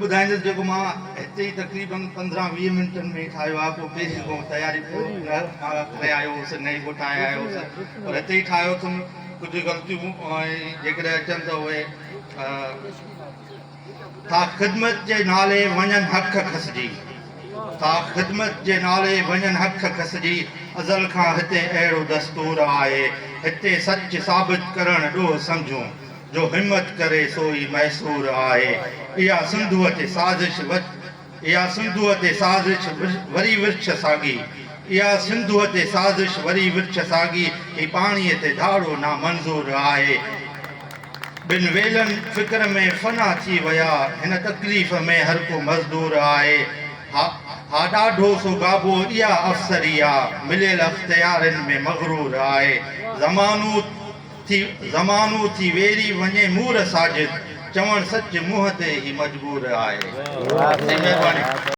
ॿुधाईंदुसि जेको मां हिते ई तक़रीबन 15-20 मिंटनि में ठाहियो आहे। पोइ पहिरीं खां तयारी करे आयो हुउसि, नई ठाहे आयो हुउसि, पर हिते ई ठाहियो अथमि। कुझु ग़लतियूं जेकॾहिं अचनि त उहे था ख़िदमत जे नाले वञनि हक़ खसिजी, था ख़िदमत जे नाले वञनि हक़ खसिजी। अज़ल खां हिते अहिड़ो दस्तूर आहे, हिते सच साबित करणु ॾोह सम्झूं, जो हिम्मत करे सोई मैसूर आहे। इहा सिंधूअ ते साज़िश वरी विर्छ साॻी, इहा सिंधूअ ते साज़िश वरी विर्छ साॻी। ही पाणीअ ते धाड़ो नामंज़ूर आहे। ॿिनि वेलनि फ़िक्र में फना थी विया, हिन तकलीफ़ में हर को मज़दूर आहे। हा ॾाढो सो गाबो इहा अफ़सरी आहे, मिलियल अख़्तियारनि में मग़रूर आहे। ज़मानो थी वेरी वञे मूर साजिद, चवणु सच मुंहं ते ई मजबूर आहे। महिरबानी।